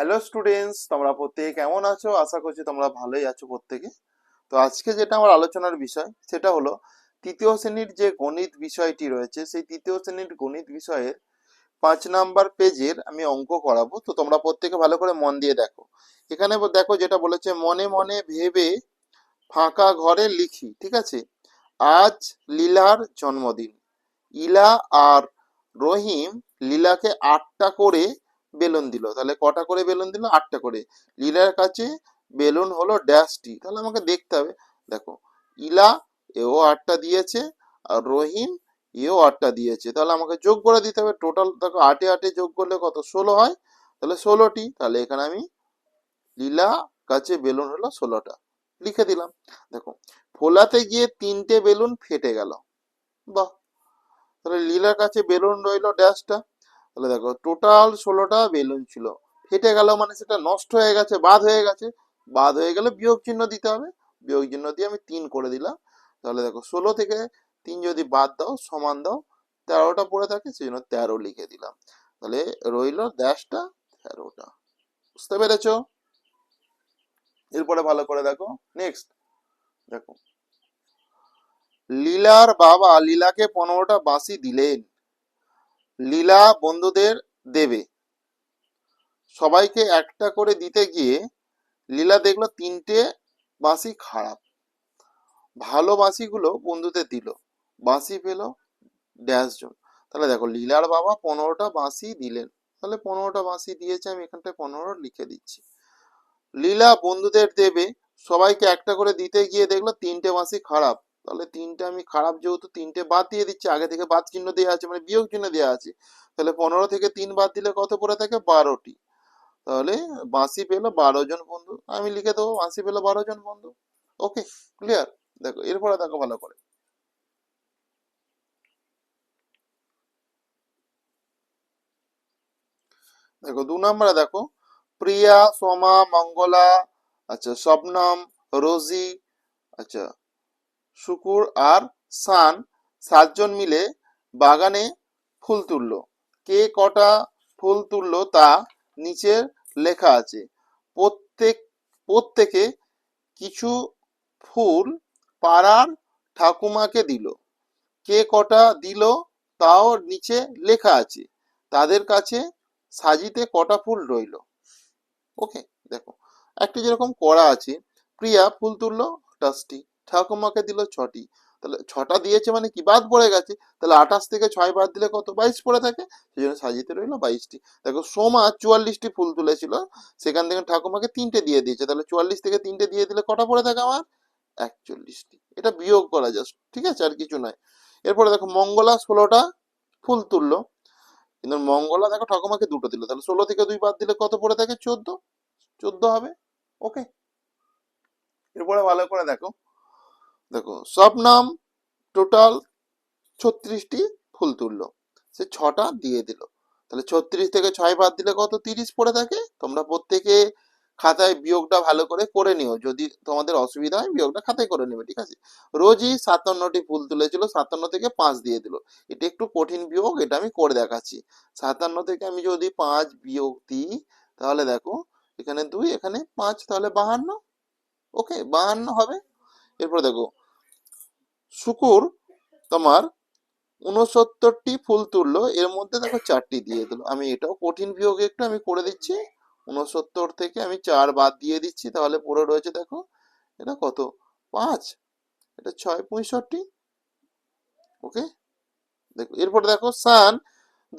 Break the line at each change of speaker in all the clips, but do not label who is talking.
Hello students, তোমরা প্রত্যেকে কেমন আছো? আশা করছি তোমরা ভালোই আছো প্রত্যেকে। তো আজকে যেটা আমার আলোচনার বিষয় সেটা হলো তৃতীয় শ্রেণীর যে গণিত বিষয়টি রয়েছে, সেই তৃতীয় শ্রেণীর গণিত বিষয়ের 5 নাম্বার পেজের আমি অঙ্ক করাবো। তো তোমরা প্রত্যেকে ভালো করে মন দিয়ে দেখো। এখানে দেখো যেটা বলেছে, মনে মনে ভেবে ফাঁকা ঘরে লিখি। ঠিক আছে, আজ লীলার জন্মদিন। ইলা আর রহিম লীলাকে 8টা করে বেলুন দিল। তাহলে কটা করে বেলুন দিল? 8টা করে। লীলার কাছে বেলুন হলো ড্যাশটি। তাহলে আমাকে দেখতে হবে। দেখো, ইলা এও 8টা দিয়েছে, আর রহিম এও 8টা দিয়েছে। তাহলে আমাকে যোগ করে দিতে হবে। টোটাল দেখো, 8 এ 8 যোগ করলে কত? 16 হয়। তাহলে 16টি। তাহলে এখানে আমি লীলা কাছে বেলুন হলো 16টা লিখে দিলাম। দেখো, ফোলাতে গিয়ে 3টে বেলুন ফেটে গেল। বাহ! তাহলে লীলার কাছে বেলুন রইলো ড্যাশটা। তাহলে দেখো, টোটাল 16টা বেলুন ছিল, ফেটে গেল মানে সেটা নষ্ট হয়ে গেছে, বাদ হয়ে গেছে। বাদ হয়ে গেলে বিয়োগ চিহ্ন দিতে হবে। বিয়োগ চিহ্ন দিয়ে আমি 3 করে দিলাম। তাহলে দেখো, 16 থেকে 3 যদি বাদ দাও সমান দাও 13টা পড়ে থাকে, সেই জন্য 13 লিখে দিলাম। তাহলে রইলো ড্যাশটা 13টা। বুঝতে পেরেছো? এরপরে ভালো করে দেখো, নেক্সট দেখো, লীলার বাবা লীলাকে 15টা বাঁশি দিলেন। লীলা বন্ধুদের দেবে। সবাইকে একটা করে দিতে গিয়ে লীলা দেখলো 3টে বাঁশি খারাপ। ভালো বাঁশিগুলো বন্ধুদের দিল। বাঁশি পেল ড্যাশ জন। তাহলে দেখো, লীলার বাবা 15টা বাঁশি দিলেন। তাহলে 15টা বাঁশি দিয়েছে, আমি এখানটায় 15 লিখে দিচ্ছি। লীলা বন্ধুদের দেবে। সবাইকে একটা করে দিতে গিয়ে দেখলো 3টে বাঁশি খারাপ। তাহলে 3টে আমি খারাপ, যেহেতু 3টে বাদ দিয়ে দিচ্ছি, আগে থেকে বাদ চিহ্ন দেওয়া আছে মানে বিয়োগ চিহ্ন দেওয়া আছে। তাহলে 15 থেকে 3 বাদ দিলে কত পড়ে থাকে? 12টি। তাহলে বাঁশি পেলো 12 জন বন্ধু। আমি লিখে দেবো বাঁশি পেলো 12 জন বন্ধু। ওকে, ক্লিয়ার? দেখো এরপরে দেখো ভালো করে। দেখো 2 নম্বরে দেখো, প্রিয়া, সোমা, মঙ্গলা, আচ্ছা শবনম, রোজি, আচ্ছা শুকুর আর সান 7জন মিলে বাগানে ফুল তুললো। কে কটা ফুল তুললো তা নিচে লেখা আছে। প্রত্যেক প্রত্যেকে কিছু ফুল পাড়ার ঠাকুমাকে দিল। কে কটা দিল তাও নিচে লেখা আছে। তাদের কাছে সাজিতে কটা ফুল রইল। ওকে, দেখো একটি যেরকম করা আছে, প্রিয়া ফুল তুললো 28টি, ঠাকুমাকে দিল 6টি। তাহলে 6টা দিয়েছে মানে কি বাদ পড়ে গেছে। তাহলে 28 থেকে 6 বাদ দিলে কত? 22 পড়ে থাকে। সেই জন্য সাজিতে রইলো 22টি। দেখো, সোমা 44টি ফুল তুলেছিল, সেখান থেকে ঠাকুমাকে 3টে দিয়ে দিয়েছে। তাহলে 44 থেকে 3টে দিয়ে দিলে কটা পড়ে থাকে আমার? 41টি। এটা বিয়োগ করা জাস্ট, ঠিক আছে, আর কিছু নয়। এরপরে দেখো, মঙ্গলা 16টা ফুল তুললো, কিন্তু মঙ্গলা দেখো ঠাকুমাকে 2টো দিল। তাহলে 16 থেকে 2 বাদ দিলে কত পড়ে থাকে? 14। 14 হবে। ওকে, এরপরে ভালো করে দেখো। দেখো, সব নাম টোটাল 36টি ফুল তুললো, সে 6টা দিয়ে দিল। তাহলে 36 থেকে 6 বাদ দিলে কত? 30 পড়ে থাকে। তোমরা প্রত্যেকে খাতায় বিয়োগটা ভালো করে করে নিও, যদি তোমাদের অসুবিধা হয় বিয়োগটা খাতায় করে নেবে, ঠিক আছে? রোজই 57টি ফুল তুলেছিল, 57 থেকে 5 দিয়ে দিল। এটা একটু কঠিন বিয়োগ, এটা আমি করে দেখাচ্ছি। 57 থেকে আমি যদি 5 বিয়োগ দিই, তাহলে দেখো এখানে 2 এখানে 5, তাহলে 52। ওকে, 52 হবে। এরপর দেখো, শুকুর তোমার 69টি ফুল তুললো, এর মধ্যে দেখো 4টি দিয়ে দিল। আমি এটাও কঠিন বিয়োগ একটু আমি করে দিচ্ছি। 69 থেকে আমি 4 বাদ দিয়ে দিচ্ছি, তাহলে পড়ে রয়েছে দেখো, এটা কত? 5, এটা 6, 65। ওকে, দেখো এরপর দেখো, সান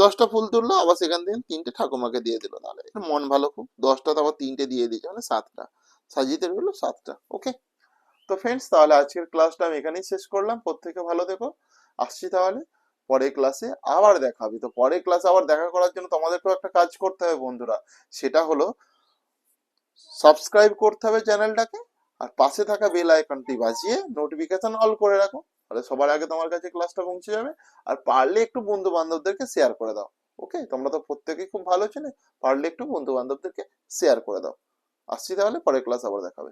10টা ফুল তুললো, আবার সেখান থেকে 3টে ঠাকুমাকে দিয়ে দিল। তাহলে এটা মন ভালো খুব, 10টা তো আবার 3টে দিয়ে দিয়েছে মানে 7টা। সাজিতে রইলো 7টা। ওকে, তো ফ্রেন্ডস, তাহলে আজকের ক্লাসটা আমি এখানেই শেষ করলাম। প্রত্যেকে ভালো দেখো। আসছি তাহলে পরের ক্লাসে আবার দেখা হবে। তো পরের ক্লাসে আবার দেখা করার জন্য তোমাদেরকেও একটা কাজ করতে হবে বন্ধুরা, সেটা হলো সাবস্ক্রাইব করতে হবে চ্যানেলটাকে, আর পাশে থাকা বেল আইকনটি বাজিয়ে নোটিফিকেশন অল করে রাখো। তাহলে সবার আগে তোমার কাছে ক্লাসটা পৌঁছে যাবে। আর পারলে একটু বন্ধু বান্ধবদেরকে শেয়ার করে দাও। ওকে, তোমরা তো প্রত্যেকেই খুব ভালো ছেলে, পারলে একটু বন্ধু বান্ধবদেরকে শেয়ার করে দাও। আসছি তাহলে, পরের ক্লাস আবার দেখাবে।